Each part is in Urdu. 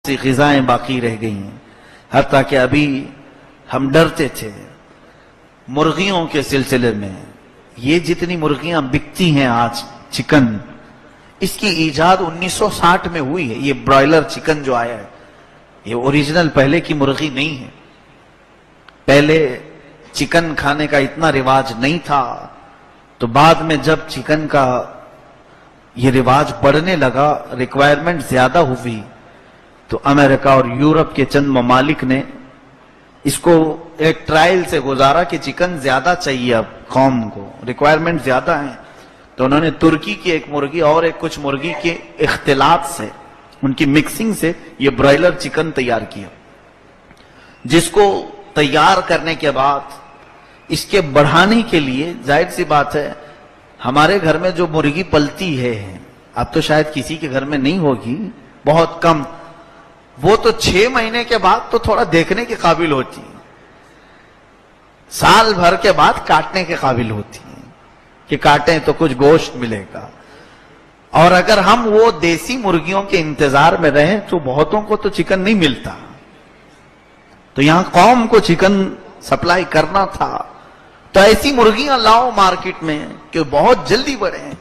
سی غذائیں باقی رہ گئی ہیں، حتیٰ کہ ابھی ہم ڈرتے تھے مرغیوں کے سلسلے میں. یہ جتنی مرغیاں بکتی ہیں آج چکن، اس کی ایجاد 1960 میں ہوئی ہے. یہ برائلر چکن جو آیا ہے یہ اوریجنل پہلے کی مرغی نہیں ہے. پہلے چکن کھانے کا اتنا رواج نہیں تھا، تو بعد میں جب چکن کا یہ رواج بڑھنے لگا، ریکوائرمنٹ زیادہ ہوئی، تو امریکہ اور یورپ کے چند ممالک نے اس کو ایک ٹرائل سے گزارا کہ چکن زیادہ چاہیے اب قوم کو، ریکوائرمنٹ زیادہ ہیں. تو انہوں نے ترکی کی ایک مرغی اور ایک کچھ مرغی کے اختلاط سے، ان کی مکسنگ سے یہ برائلر چکن تیار کیا، جس کو تیار کرنے کے بعد اس کے بڑھانے کے لیے ظاہر سی بات ہے ہمارے گھر میں جو مرغی پلتی ہے، اب تو شاید کسی کے گھر میں نہیں ہوگی، بہت کم، وہ تو 6 مہینے کے بعد تو تھوڑا دیکھنے کے قابل ہوتی ہے، سال بھر کے بعد کاٹنے کے قابل ہوتی ہے کہ کاٹیں تو کچھ گوشت ملے گا. اور اگر ہم وہ دیسی مرغیوں کے انتظار میں رہیں تو بہتوں کو تو چکن نہیں ملتا. تو یہاں قوم کو چکن سپلائی کرنا تھا، تو ایسی مرغیاں لاؤ مارکیٹ میں کہ بہت جلدی بڑھیں.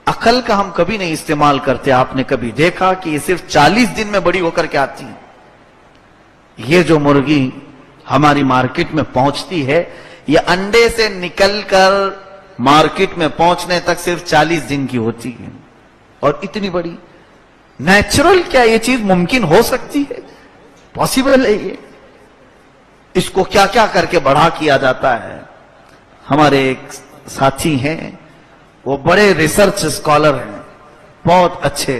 عقل کا ہم کبھی نہیں استعمال کرتے. آپ نے کبھی دیکھا کہ یہ صرف 40 دن میں بڑی ہو کر کے آتی ہیں؟ یہ جو مرغی ہماری مارکیٹ میں پہنچتی ہے، یہ انڈے سے نکل کر مارکیٹ میں پہنچنے تک صرف 40 دن کی ہوتی ہے، اور اتنی بڑی. نیچرل کیا یہ چیز ممکن ہو سکتی ہے؟ پاسبل ہے یہ؟ اس کو کیا کیا کر کے بڑھا کیا جاتا ہے. ہمارے ایک ساتھی ہیں، وہ بڑے ریسرچ اسکالر ہیں، بہت اچھے.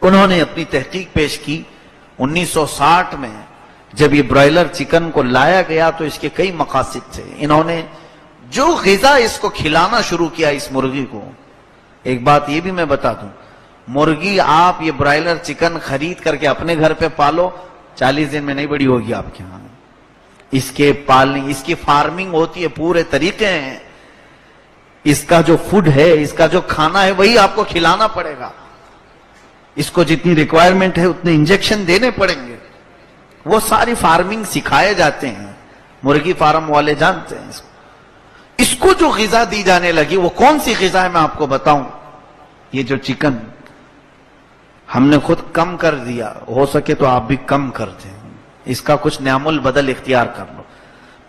انہوں نے اپنی تحقیق پیش کی 1960 میں جب یہ برائلر چکن کو لایا گیا تو اس کے کئی مقاصد تھے. انہوں نے جو غذا اس کو کھلانا شروع کیا اس مرغی کو. ایک بات یہ بھی میں بتا دوں، مرغی آپ یہ برائلر چکن خرید کر کے اپنے گھر پہ پالو، 40 دن میں نہیں بڑی ہوگی آپ کے ہاں. اس کے پالنے، اس کی فارمنگ ہوتی ہے، پورے طریقے ہیں. اس کا جو فوڈ ہے، اس کا جو کھانا ہے، وہی آپ کو کھلانا پڑے گا. اس کو جتنی ریکوائرمنٹ ہے اتنے انجیکشن دینے پڑیں گے. وہ ساری فارمنگ سکھائے جاتے ہیں، مرغی فارم والے جانتے ہیں اس کو. اس کو جو غذا دی جانے لگی، وہ کون سی غذا ہے میں آپ کو بتاؤں. یہ جو چکن ہم نے خود کم کر دیا، ہو سکے تو آپ بھی کم کر دیں، اس کا کچھ نعم البدل اختیار کر لو.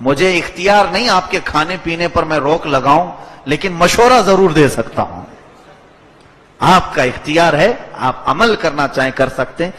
مجھے اختیار نہیں آپ کے کھانے پینے پر میں روک لگاؤں، لیکن مشورہ ضرور دے سکتا ہوں. آپ کا اختیار ہے، آپ عمل کرنا چاہیں کر سکتے ہیں.